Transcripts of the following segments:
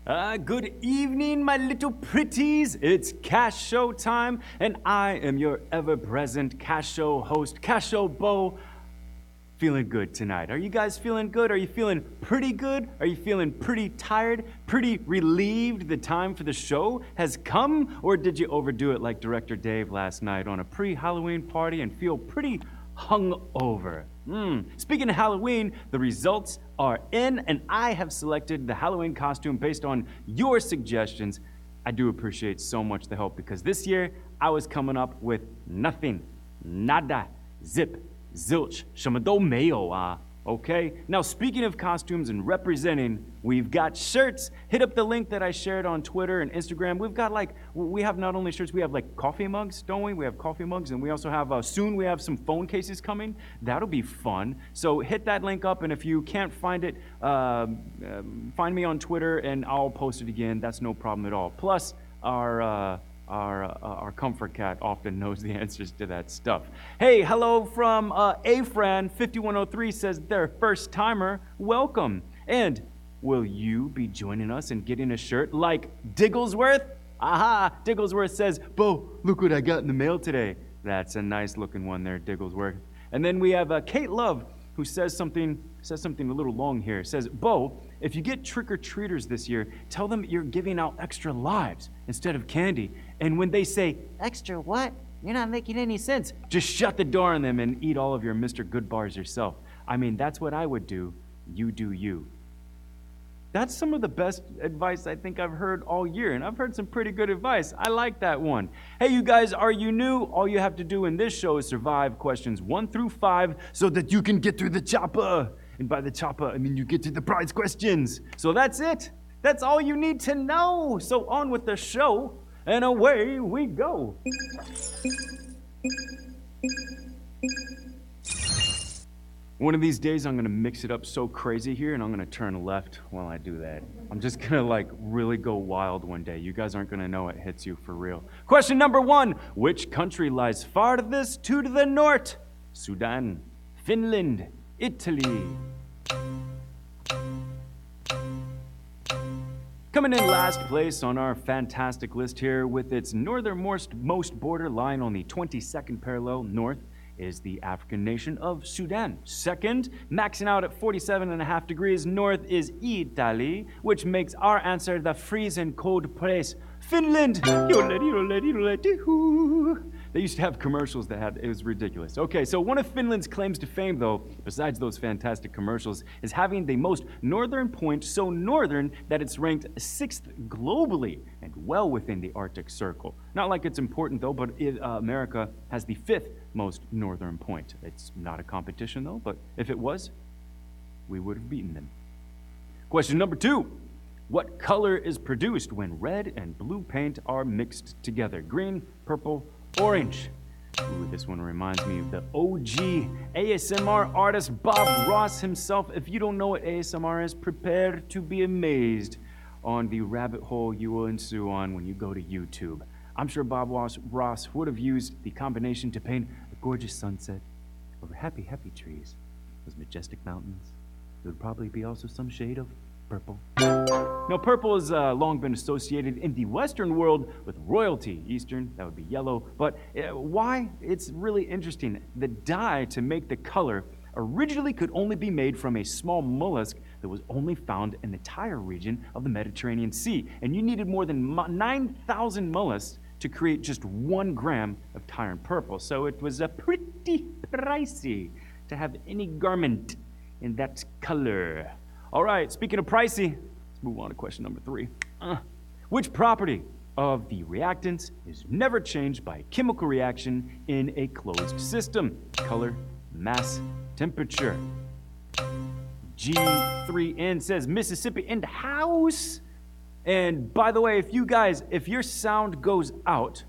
Good evening, my little pretties. It's Cash Show time, and I am your ever-present Cash Show host, Cash Show Bo. Feeling good tonight. Are you guys feeling good? Are you feeling pretty good? Are you feeling pretty tired? Pretty relieved the time for the show has come? Or did you overdo it like Director Dave last night on a pre-Halloween party and feel pretty hungover? Speaking of Halloween, the results are in, and I have selected the Halloween costume based on your suggestions. I do appreciate so much the help because this year I was coming up with nothing. Nada. Zip. Zilch. 什么都没有啊. Okay? Now, speaking of costumes and representing, we've got shirts. Hit up the link that I shared on Twitter and Instagram. We have not only shirts, we have like coffee mugs, don't we? We have coffee mugs, and we also have, soon we have some phone cases coming. That'll be fun. So hit that link up, and if you can't find it, find me on Twitter, and I'll post it again. That's no problem at all. Plus, our comfort cat often knows the answers to that stuff. Hey, hello from Afran5103 says they're first timer. Welcome. And will you be joining us and getting a shirt like Digglesworth? Aha! Digglesworth says, Bo, look what I got in the mail today. That's a nice looking one there, Digglesworth. And then we have Kate Love, who says something a little long here. Says, Bo, if you get trick-or-treaters this year, tell them you're giving out extra lives instead of candy. And when they say, extra what? You're not making any sense. Just shut the door on them and eat all of your Mr. Good bars yourself. I mean, that's what I would do. You do you. That's some of the best advice I think I've heard all year, and I've heard some pretty good advice. I like that one. Hey, you guys, are you new? All you have to do in this show is survive questions 1 through 5 so that you can get through the chopper. And by the chopper, I mean you get to the prize questions. So that's it. That's all you need to know. So on with the show, and away we go. One of these days, I'm gonna mix it up so crazy here, and I'm gonna turn left while I do that. I'm just gonna really go wild one day. You guys aren't gonna know it hits you for real. Question number 1, which country lies farthest to the north? Sudan, Finland, Italy. Coming in last place on our fantastic list here with its northernmost border lying on the 22nd parallel north is the African nation of Sudan. Second, maxing out at 47.5 degrees north is Italy, which makes our answer the freezing cold place, Finland. They used to have commercials it was ridiculous. Okay, so one of Finland's claims to fame, though, besides those fantastic commercials, is having the most northern point, so northern that it's ranked 6th globally and well within the Arctic Circle. Not like it's important, though, but America has the 5th most northern point. It's not a competition, though, but if it was, we would have beaten them. Question number 2. What color is produced when red and blue paint are mixed together? Green, purple, orange. Ooh, this one reminds me of the OG ASMR artist Bob Ross himself. If you don't know what ASMR is, prepare to be amazed on the rabbit hole you will ensue on when you go to YouTube. I'm sure Bob Ross would have used the combination to paint a gorgeous sunset over happy, happy trees, those majestic mountains. There would probably be also some shade of purple. Now, purple has long been associated in the Western world with royalty. Eastern, that would be yellow. But why? It's really interesting. The dye to make the color originally could only be made from a small mollusk that was only found in the Tyre region of the Mediterranean Sea. And you needed more than 9,000 mollusks to create just 1 gram of Tyran purple. So it was pretty pricey to have any garment in that color. All right, speaking of pricey, let's move on to question number 3. Which property of the reactants is never changed by a chemical reaction in a closed system? Color, mass, temperature. G3N says Mississippi in the house. And by the way, if your sound goes out,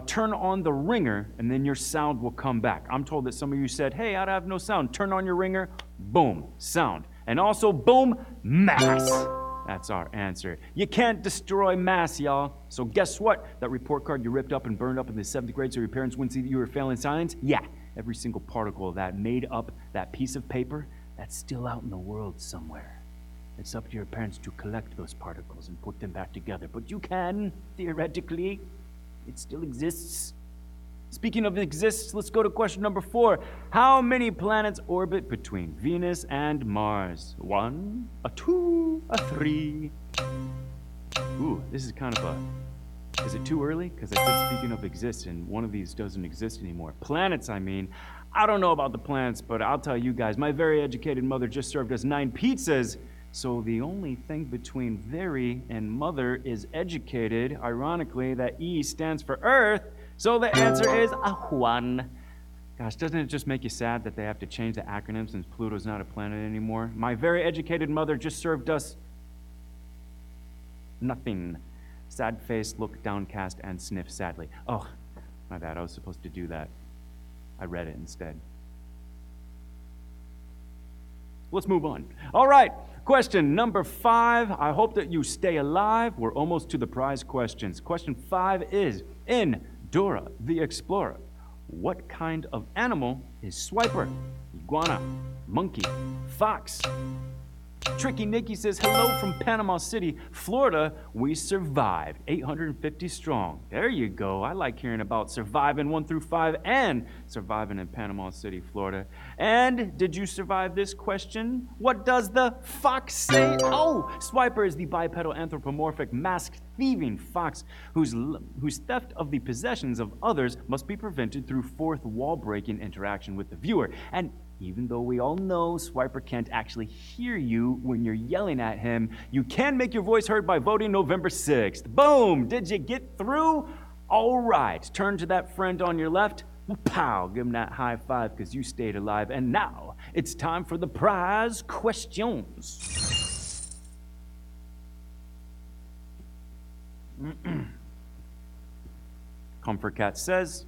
turn on the ringer and then your sound will come back. I'm told that some of you said, hey, I have no sound. Turn on your ringer, boom, sound. And also, boom, mass. That's our answer. You can't destroy mass, y'all. So guess what? That report card you ripped up and burned up in the 7th grade so your parents wouldn't see that you were failing science? Yeah, every single particle of that made up that piece of paper, that's still out in the world somewhere. It's up to your parents to collect those particles and put them back together. But you can, theoretically. It still exists. Speaking of exists, let's go to question number 4. How many planets orbit between Venus and Mars? 1, a 2, a 3. Ooh, this is kind of a... Is it too early? Because I said speaking of exists, and one of these doesn't exist anymore. Planets, I mean. I don't know about the planets, but I'll tell you guys, my very educated mother just served us 9 pizzas. So the only thing between very and mother is educated. Ironically, that E stands for Earth. So the answer is a Juan. Gosh, doesn't it just make you sad that they have to change the acronym since Pluto's not a planet anymore? My very educated mother just served us nothing. Sad face, look downcast, and sniff sadly. Oh, my bad, I was supposed to do that. I read it instead. Let's move on. All right, question number 5. I hope that you stay alive. We're almost to the prize questions. Question 5 is, in Dora the Explorer, what kind of animal is Swiper? Iguana, monkey, fox. Tricky Nikki says, hello from Panama City, Florida. We survived, 850 strong. There you go. I like hearing about surviving 1 through 5 and surviving in Panama City, Florida. And did you survive this question? What does the fox say? Oh, Swiper is the bipedal anthropomorphic masked thieving fox whose theft of the possessions of others must be prevented through fourth wall-breaking interaction with the viewer. And even though we all know Swiper can't actually hear you when you're yelling at him, you can make your voice heard by voting November 6th. Boom! Did you get through? All right. Turn to that friend on your left. Pow! Give him that high five because you stayed alive. And now it's time for the prize questions. Comfort Cat says,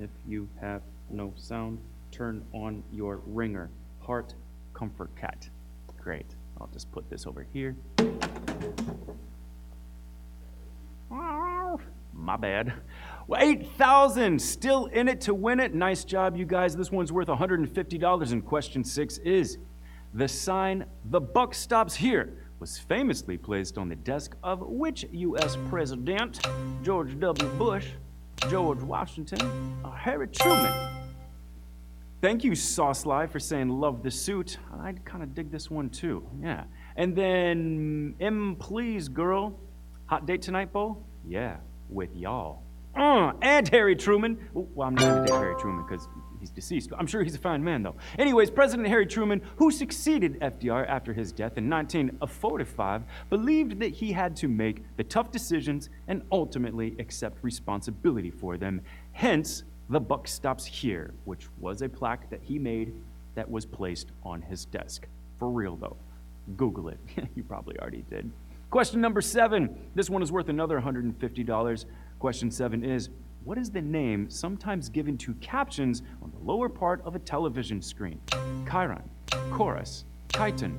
if you have no sound, turn on your ringer. Heart, Comfort Cat. Great. I'll just put this over here. My bad. Well, 8,000 still in it to win it. Nice job, you guys. This one's worth $150. And question 6 is, the sign, "The buck stops here," was famously placed on the desk of which U.S. president? George W. Bush, George Washington, or Harry Truman? Thank you, Saucely, for saying love the suit. I kind of dig this one too. Yeah. And then, please, girl. Hot date tonight, Bo? Yeah, with y'all. And Harry Truman. Well, I'm not going to date Harry Truman because he's deceased. I'm sure he's a fine man, though. Anyways, President Harry Truman, who succeeded FDR after his death in 1945, believed that he had to make the tough decisions and ultimately accept responsibility for them. Hence, "The buck stops here," which was a plaque that he made that was placed on his desk. For real, though. Google it. You probably already did. Question number 7. This one is worth another $150. Question 7 is, what is the name sometimes given to captions on the lower part of a television screen? Chiron, Chorus, Chiton.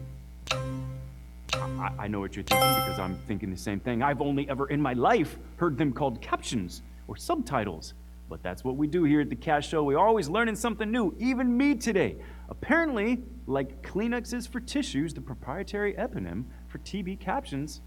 I know what you're thinking because I'm thinking the same thing. I've only ever in my life heard them called captions or subtitles. But that's what we do here at the Cat Show. We're always learning something new, even me today. Apparently, like Kleenex is for tissues, the proprietary eponym for TV captions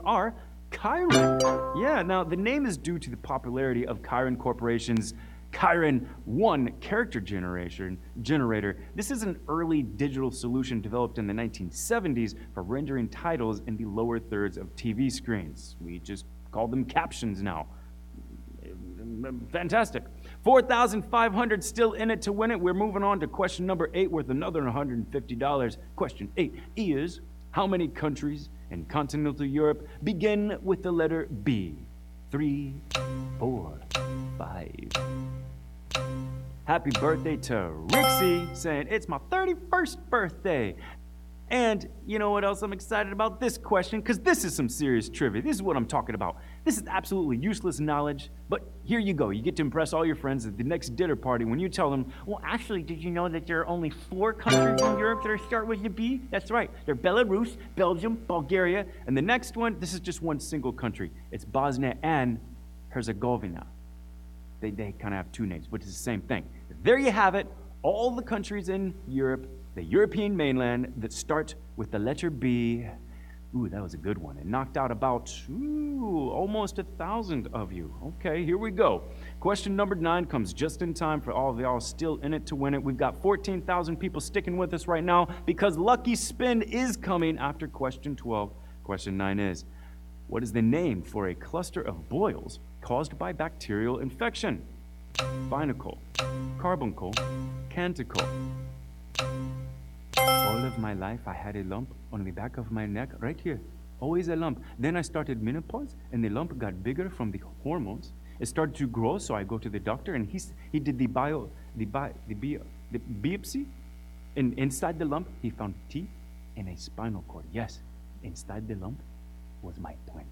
are Chiron. Yeah, now the name is due to the popularity of Chiron Corporation's Chiron 1 character generator. This is an early digital solution developed in the 1970s for rendering titles in the lower thirds of TV screens. We just call them captions now. Fantastic. 4,500 still in it to win it. We're moving on to question number 8 worth another $150. Question 8 is, how many countries in continental Europe begin with the letter B? 3, 4, 5. Happy birthday to Rixie, saying it's my 31st birthday. And you know what else I'm excited about? This question, because this is some serious trivia. This is what I'm talking about. This is absolutely useless knowledge, but here you go. You get to impress all your friends at the next dinner party when you tell them, well, actually, did you know that there are only 4 countries in Europe that start with the B? That's right. They're Belarus, Belgium, Bulgaria, and the next one, this is just one single country. It's Bosnia and Herzegovina. They kind of have 2 names, but it's the same thing. There you have it. All the countries in Europe the European mainland that start with the letter B? Ooh, that was a good one. It knocked out about, almost 1,000 of you. Okay, here we go. Question number 9 comes just in time for all of y'all still in it to win it. We've got 14,000 people sticking with us right now because Lucky Spin is coming after question 12. Question 9 is, what is the name for a cluster of boils caused by bacterial infection? Binacle, carbuncle, canticle. All of my life, I had a lump on the back of my neck, right here. Always a lump. Then I started menopause, and the lump got bigger from the hormones. It started to grow, so I go to the doctor, and he did the biopsy. And inside the lump, he found teeth and a spinal cord. Yes, inside the lump was my twin.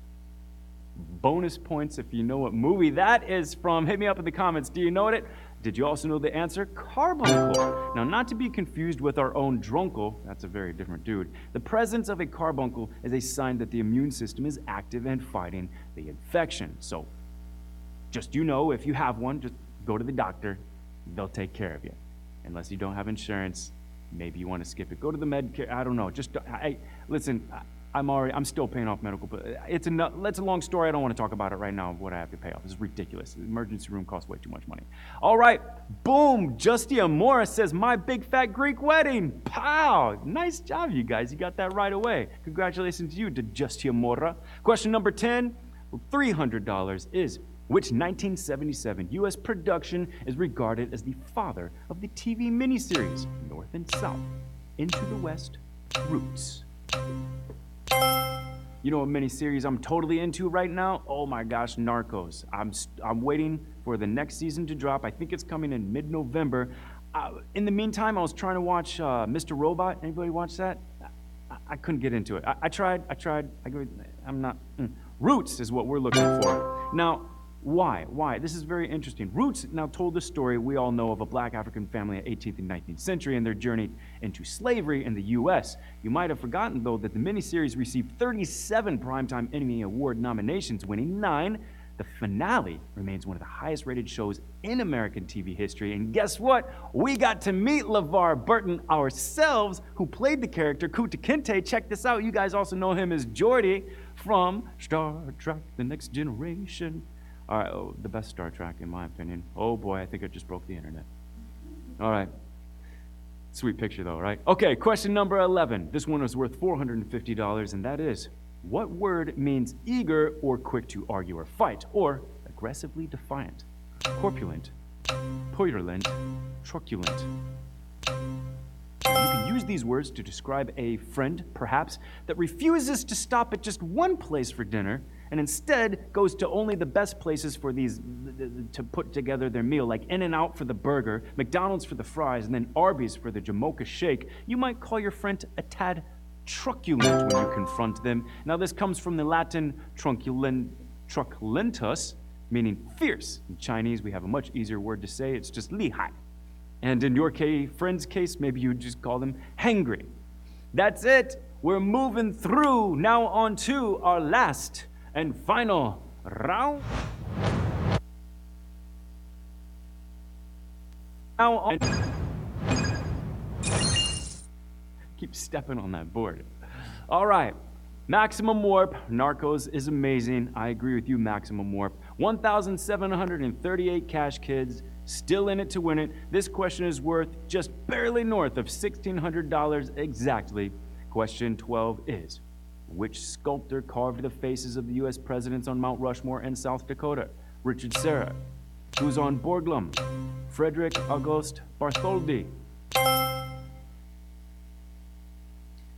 Bonus points if you know what movie that is from. Hit me up in the comments. Do you know it? Did you also know the answer? Carbuncle. Now, not to be confused with our own drunkle, that's a very different dude. The presence of a carbuncle is a sign that the immune system is active and fighting the infection. So, just if you have one, just go to the doctor. They'll take care of you. Unless you don't have insurance, maybe you want to skip it. Go to the med care. I don't know. Listen. I'm still paying off medical, but it's a long story. I don't want to talk about it right now, what I have to pay off. This is ridiculous. The emergency room costs way too much money. All right, boom. Justia Mora says, my big fat Greek wedding. Pow. Nice job, you guys. You got that right away. Congratulations to you, Justia Mora. Question number 10, $300 is, which 1977 U.S. production is regarded as the father of the TV miniseries, North and South, Into the West, Roots? You know what miniseries I'm totally into right now? Oh my gosh, Narcos. I'm waiting for the next season to drop. I think it's coming in mid-November. In the meantime, I was trying to watch Mr. Robot. Anybody watch that? I couldn't get into it. I tried. I'm not. Roots is what we're looking for. Now, why? This is very interesting. Roots now told the story we all know of a black African family in the 18th and 19th century and their journey into slavery in the U.S. You might have forgotten, though, that the miniseries received 37 Primetime Emmy Award nominations, winning 9. The finale remains one of the highest-rated shows in American TV history. And guess what? We got to meet LeVar Burton ourselves, who played the character Kunta Kinte. Check this out. You guys also know him as Geordi from Star Trek: The Next Generation. All right, the best Star Trek, in my opinion. Oh boy, I think I just broke the internet. All right. Sweet picture, though, right? Okay, question number 11. This one is worth $450, and that is, what word means eager or quick to argue or fight, or aggressively defiant? Corpulent, purulent, truculent. Now, you can use these words to describe a friend, perhaps, that refuses to stop at just one place for dinner and instead goes to only the best places for these to put together their meal, like In-N-Out for the burger, McDonald's for the fries, and then Arby's for the Jamocha shake. You might call your friend a tad truculent when you confront them. Now, this comes from the Latin truculentus, meaning fierce. In Chinese, we have a much easier word to say. It's just lihai. And in your friend's case, maybe you just call them hangry. That's it. We're moving through. Now on to our last and final round. Now on. Keep stepping on that board. All right. Maximum Warp. Narcos is amazing. I agree with you, Maximum Warp. 1,738 cash kids. Still in it to win it. This question is worth just barely north of $1,600 exactly. Question 12 is, which sculptor carved the faces of the U.S. presidents on Mount Rushmore in South Dakota? Richard Serra, Suzanne Borglum, Frederick August Bartholdi.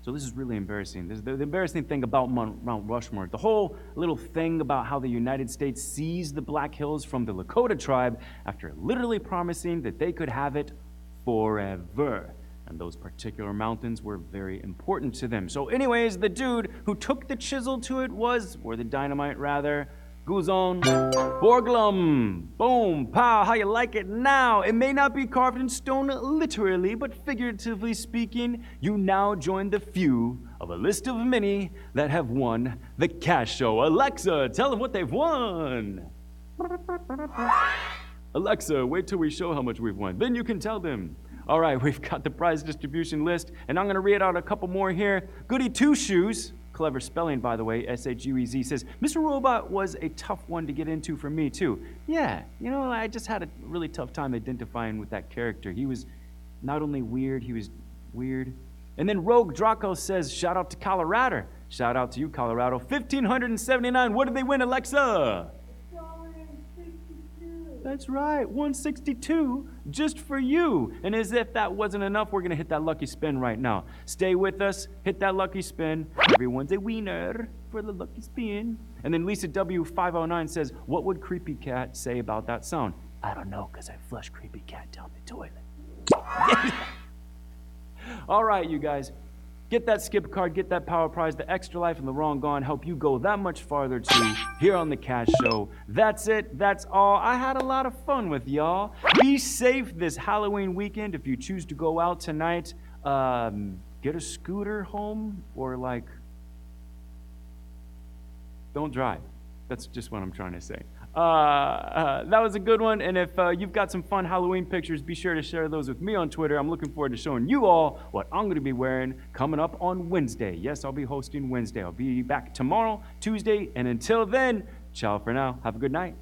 So this is really embarrassing. This is the embarrassing thing about Mount Rushmore. The whole little thing about how the United States seized the Black Hills from the Lakota tribe after literally promising that they could have it forever. And those particular mountains were very important to them. So anyways, the dude who took the chisel to it or the dynamite rather, Guzon Borglum. Boom, pow, how you like it now? It may not be carved in stone literally, but figuratively speaking, you now join the few of a list of many that have won the cash show. Alexa, tell them what they've won. Alexa, wait till we show how much we've won. Then you can tell them. All right, we've got the prize distribution list, and I'm going to read out a couple more here. Goody Two Shoes, clever spelling, by the way, S-H-U-E-Z, says, Mr. Robot was a tough one to get into for me, too. Yeah, I just had a really tough time identifying with that character. He was not only weird, he was weird. And then Rogue Draco says, shout out to Colorado. Shout out to you, Colorado. 1,579. What did they win, Alexa? That's right, 162 just for you. And as if that wasn't enough, we're going to hit that lucky spin right now. Stay with us, hit that lucky spin. Everyone's a wiener for the lucky spin. And then Lisa W509 says, what would Creepy Cat say about that sound? I don't know, because I flush Creepy Cat down the toilet. All right, you guys. Get that skip card, get that power prize, the extra life, and the wrong gone. Help you go that much farther too here on the Cash Show. That's it. That's all. I had a lot of fun with y'all. Be safe this Halloween weekend. If you choose to go out tonight, get a scooter home or don't drive. That's just what I'm trying to say. That was a good one, and if you've got some fun Halloween pictures, be sure to share those with me on Twitter. I'm looking forward to showing you all what I'm going to be wearing coming up on Wednesday. Yes, I'll be hosting Wednesday. I'll be back tomorrow, Tuesday, and until then, ciao for now. Have a good night.